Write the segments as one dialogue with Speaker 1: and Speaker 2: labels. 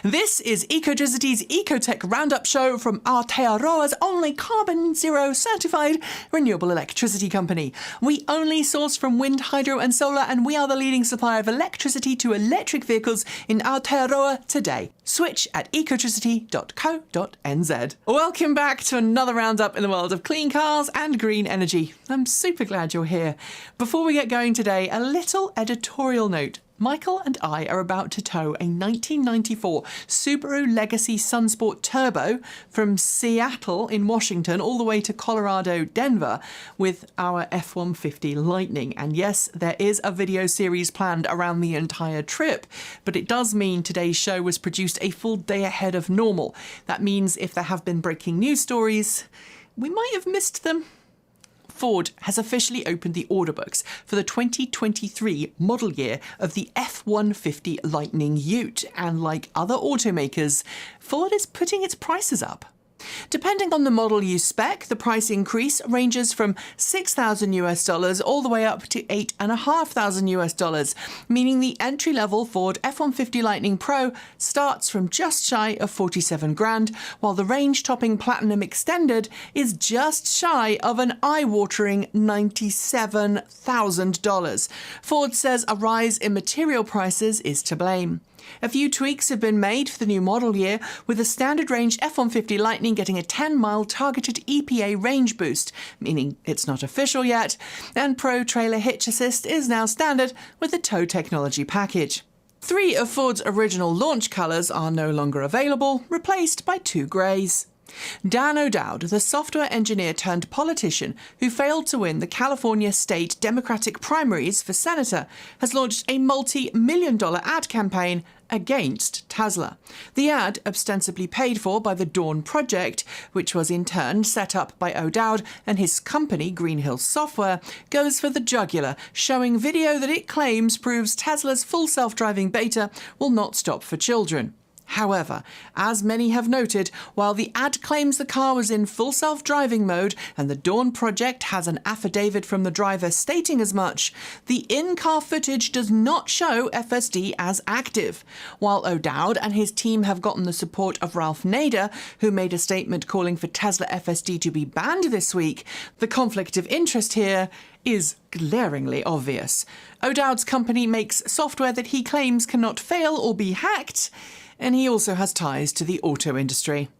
Speaker 1: This is EcoTEC's EcoTEC Roundup Show from Aotearoa's only carbon zero certified renewable electricity company. We only source from wind, hydro and solar, and we are the leading supplier of electricity to electric vehicles in Aotearoa today. Switch at ecotecity.co.nz. Welcome back to another roundup in the world of clean cars and green energy. I'm super glad you're here. Before we get going today, a little editorial note. Michael and I are about to tow a 1994 Subaru Legacy Sunsport Turbo from Seattle in Washington all the way to Colorado, Denver with our F150 Lightning. And yes, there is a video series planned around the entire trip, but it does mean today's show was produced a full day ahead of normal. That means if there have been breaking news stories, we might have missed them. Ford has officially opened the order books for the 2023 model year of the F150 Lightning Ute, and like other automakers, Ford is putting its prices up. Depending on the model you spec, the price increase ranges from $6,000 all the way up to $8,500, meaning the entry-level Ford F150 Lightning Pro starts from just shy of 47 grand, while the range-topping Platinum Extended is just shy of an eye-watering $97,000. Ford says a rise in material prices is to blame. A few tweaks have been made for the new model year, with the standard range F150 Lightning getting a 10-mile targeted EPA range boost, meaning it's not official yet, and Pro Trailer Hitch Assist is now standard with the tow technology package. 3 of Ford's original launch colours are no longer available, replaced by 2 greys. Dan O'Dowd, the software engineer turned politician who failed to win the California state Democratic primaries for senator, has launched a multi-million-dollar ad campaign against Tesla. The ad, ostensibly paid for by the Dawn Project, which was in turn set up by O'Dowd and his company Green Hills Software, goes for the jugular, showing video that it claims proves Tesla's full self-driving beta will not stop for children. However, as many have noted, while the ad claims the car was in full self-driving mode and the Dawn Project has an affidavit from the driver stating as much, the in-car footage does not show FSD as active. While O'Dowd and his team have gotten the support of Ralph Nader, who made a statement calling for Tesla FSD to be banned this week, the conflict of interest here is glaringly obvious. O'Dowd's company makes software that he claims cannot fail or be hacked, and he also has ties to the auto industry.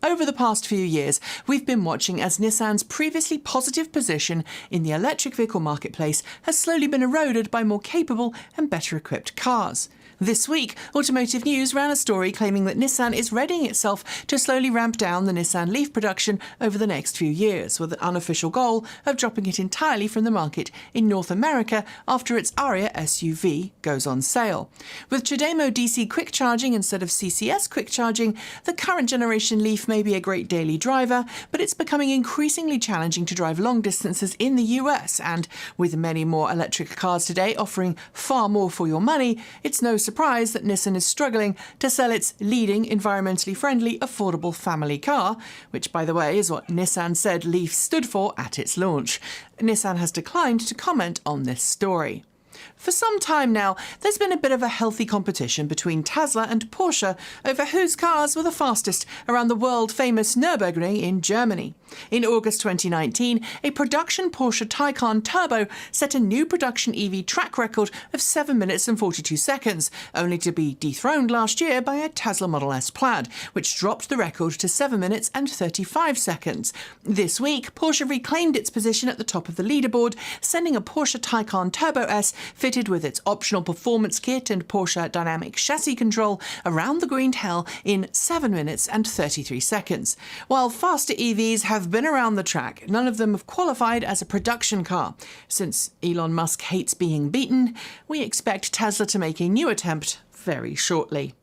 Speaker 1: Over the past few years, we've been watching as Nissan's previously positive position in the electric vehicle marketplace has slowly been eroded by more capable and better equipped cars. This week, Automotive News ran a story claiming that Nissan is readying itself to slowly ramp down the Nissan Leaf production over the next few years, with the unofficial goal of dropping it entirely from the market in North America after its Aria SUV goes on sale. With CHAdeMO DC quick charging instead of CCS quick charging, the current generation Leaf may be a great daily driver, but it's becoming increasingly challenging to drive long distances in the US, and with many more electric cars today offering far more for your money, it's no surprise that Nissan is struggling to sell its leading environmentally friendly, affordable family car, which, by the way, is what Nissan said Leaf stood for at its launch. Nissan has declined to comment on this story. For some time now, there's been a bit of a healthy competition between Tesla and Porsche over whose cars were the fastest around the world-famous Nürburgring in Germany. In August 2019, a production Porsche Taycan Turbo set a new production EV track record of 7 minutes and 42 seconds, only to be dethroned last year by a Tesla Model S Plaid, which dropped the record to 7 minutes and 35 seconds. This week, Porsche reclaimed its position at the top of the leaderboard, sending a Porsche Taycan Turbo S fitted with its optional performance kit and Porsche dynamic chassis control around the green hell in 7 minutes and 33 seconds. While faster EVs have been around the track, none of them have qualified as a production car. Since Elon Musk hates being beaten, we expect Tesla to make a new attempt very shortly.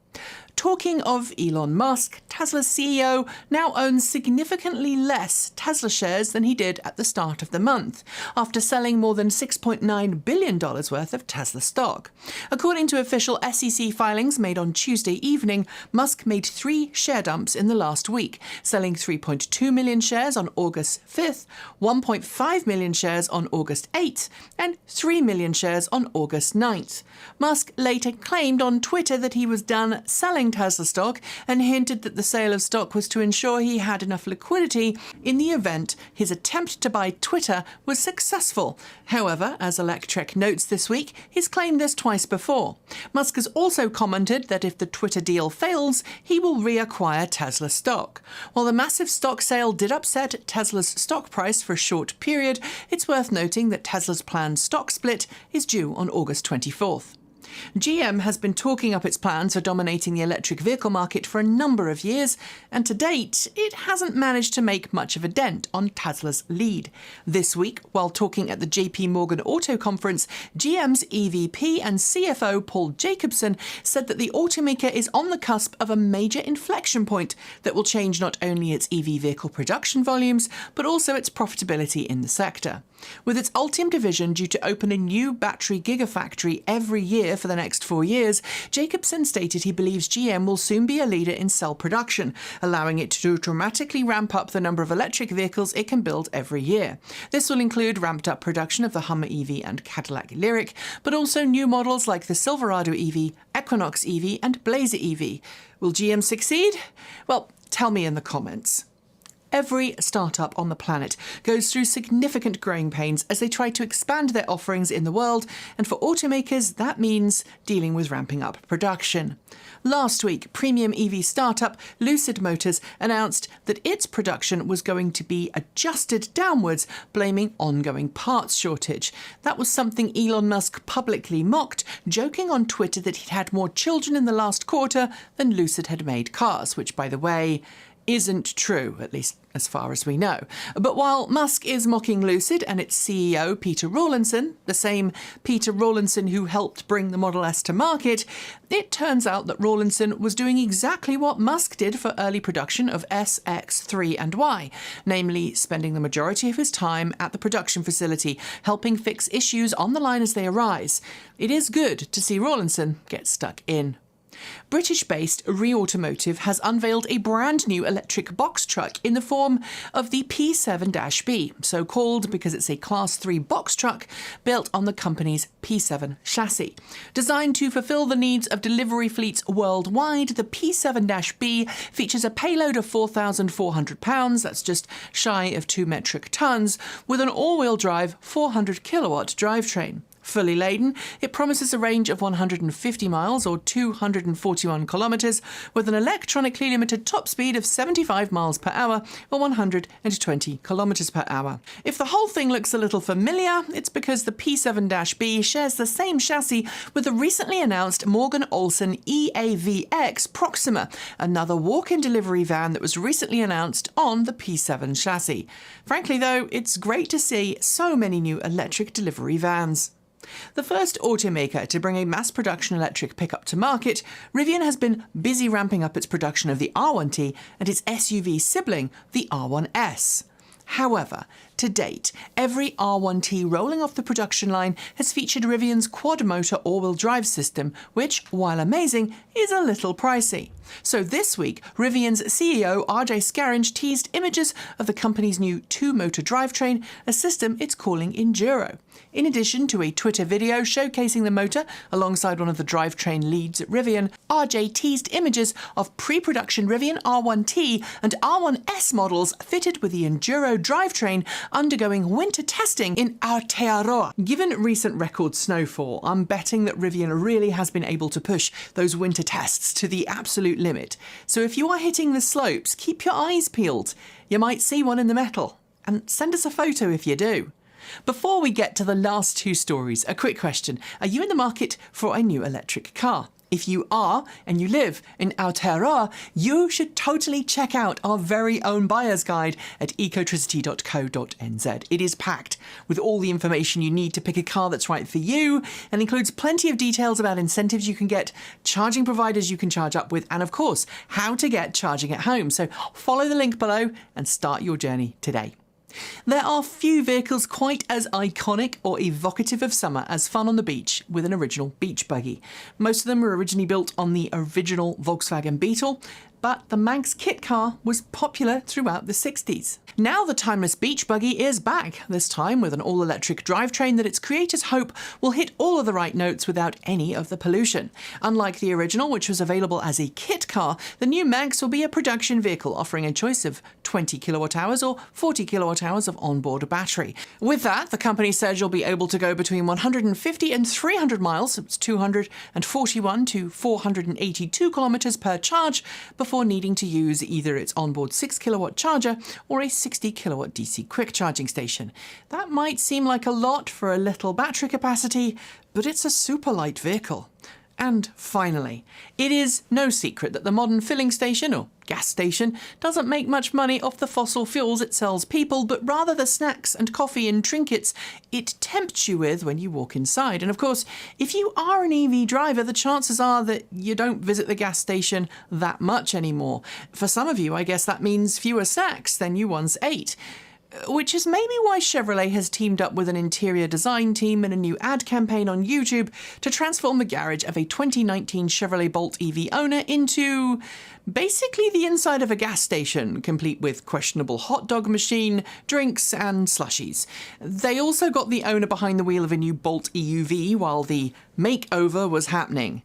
Speaker 1: Talking of Elon Musk, Tesla's CEO now owns significantly less Tesla shares than he did at the start of the month, after selling more than $6.9 billion worth of Tesla stock. According to official SEC filings made on Tuesday evening, Musk made 3 share dumps in the last week, selling 3.2 million shares on August 5th, 1.5 million shares on August 8th, and 3 million shares on August 9th. Musk later claimed on Twitter that he was done selling Tesla stock and hinted that the sale of stock was to ensure he had enough liquidity in the event his attempt to buy Twitter was successful. However, as Editorial notes this week, he's claimed this twice before. Musk has also commented that if the Twitter deal fails, he will reacquire Tesla stock. While the massive stock sale did upset Tesla's stock price for a short period, it's worth noting that Tesla's planned stock split is due on August 24th. GM has been talking up its plans for dominating the electric vehicle market for a number of years, and to date, it hasn't managed to make much of a dent on Tesla's lead. This week, while talking at the JP Morgan Auto Conference, GM's EVP and CFO Paul Jacobson said that the automaker is on the cusp of a major inflection point that will change not only its EV vehicle production volumes, but also its profitability in the sector. With its Ultium division due to open a new battery gigafactory every year for the next 4 years, Jacobson stated he believes GM will soon be a leader in cell production, allowing it to dramatically ramp up the number of electric vehicles it can build every year. This will include ramped up production of the Hummer EV and Cadillac Lyriq, but also new models like the Silverado EV, Equinox EV and Blazer EV. Will GM succeed? Well, tell me in the comments. Every startup on the planet goes through significant growing pains as they try to expand their offerings in the world, and for automakers that means dealing with ramping up production. Last week, premium EV startup Lucid Motors announced that its production was going to be adjusted downwards, blaming ongoing parts shortage. That was something Elon Musk publicly mocked, joking on Twitter that he'd had more children in the last quarter than Lucid had made cars, which, by the way, isn't true, at least as far as we know. But while Musk is mocking Lucid and its CEO Peter Rawlinson, the same Peter Rawlinson who helped bring the Model S to market, it turns out that Rawlinson was doing exactly what Musk did for early production of S, X, 3 and Y, namely spending the majority of his time at the production facility, helping fix issues on the line as they arise. It is good to see Rawlinson get stuck in. British-based Ree Automotive has unveiled a brand new electric box truck in the form of the P7-B, so called because it's a Class 3 box truck built on the company's P7 chassis. Designed to fulfill the needs of delivery fleets worldwide, the P7-B features a payload of 4,400 pounds, that's just shy of 2 metric tons, with an all-wheel drive 400 kilowatt drivetrain. Fully laden, it promises a range of 150 miles or 241 kilometres with an electronically limited top speed of 75 miles per hour or 120 kilometres per hour. If the whole thing looks a little familiar, it's because the P7-B shares the same chassis with the recently announced Morgan Olson EAVX Proxima, another walk-in delivery van that was recently announced on the P7 chassis. Frankly though, it's great to see so many new electric delivery vans. The first automaker to bring a mass production electric pickup to market, Rivian has been busy ramping up its production of the R1T and its SUV sibling, the R1S. However, to date, every R1T rolling off the production line has featured Rivian's quad-motor all-wheel drive system, which, while amazing, is a little pricey. So this week, Rivian's CEO Scarringe teased images of the company's new two-motor drivetrain, a system it's calling Enduro. In addition to a Twitter video showcasing the motor alongside one of the drivetrain leads at Rivian, RJ teased images of pre-production Rivian R1T and R1S models fitted with the Enduro drivetrain undergoing winter testing in Aotearoa. Given recent record snowfall, I'm betting that Rivian really has been able to push those winter tests to the absolute limit. So if you are hitting the slopes, keep your eyes peeled. You might see one in the metal. And send us a photo if you do. Before we get to the last two stories, a quick question. Are you in the market for a new electric car? If you are, and you live in Aotearoa, you should totally check out our very own buyer's guide at ecotricity.co.nz. It is packed with all the information you need to pick a car that's right for you and includes plenty of details about incentives you can get, charging providers you can charge up with, and of course, how to get charging at home. So follow the link below and start your journey today. There are few vehicles quite as iconic or evocative of summer as fun on the beach with an original beach buggy. Most of them were originally built on the original Volkswagen Beetle, but the Manx kit car was popular throughout the 60s. Now the timeless beach buggy is back, this time with an all-electric drivetrain that its creators hope will hit all of the right notes without any of the pollution. Unlike the original, which was available as a kit car, the new Manx will be a production vehicle offering a choice of 20 kilowatt hours or 40 kilowatt hours of onboard battery. With that, the company says you'll be able to go between 150 and 300 miles, it's 241 to 482 kilometers per charge, before needing to use either its onboard 6 kilowatt charger or a 60 kilowatt DC quick charging station. That might seem like a lot for a little battery capacity, but it's a super light vehicle. And finally, it is no secret that the modern filling station, or gas station, doesn't make much money off the fossil fuels it sells people, but rather the snacks and coffee and trinkets it tempts you with when you walk inside. And of course, if you are an EV driver, the chances are that you don't visit the gas station that much anymore. For some of you, I guess that means fewer snacks than you once ate. Which is maybe why Chevrolet has teamed up with an interior design team in a new ad campaign on YouTube to transform the garage of a 2019 Chevrolet Bolt EV owner into basically the inside of a gas station, complete with questionable hot dog machine, drinks and slushies. They also got the owner behind the wheel of a new Bolt EUV while the makeover was happening.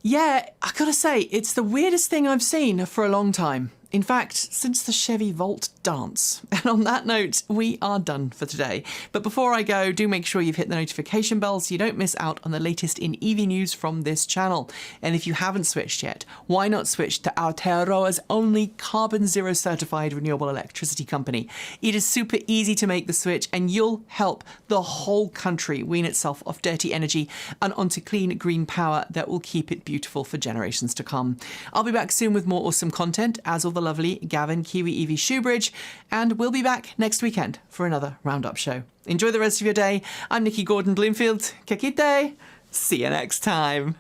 Speaker 1: Yeah, I gotta say, it's the weirdest thing I've seen for a long time. In fact, since the Chevy Volt dance. And on that note, we are done for today. But before I go, do make sure you've hit the notification bell so you don't miss out on the latest in EV news from this channel. And if you haven't switched yet, why not switch to Aotearoa's only carbon zero certified renewable electricity company? It is super easy to make the switch and you'll help the whole country wean itself off dirty energy and onto clean green power that will keep it beautiful for generations to come. I'll be back soon with more awesome content, as will the lovely Gavin Kiwi EV Shoebridge, and we'll be back next weekend for another Roundup show. Enjoy the rest of your day. I'm Nikki Gordon Bloomfield. Kekite. See you next time.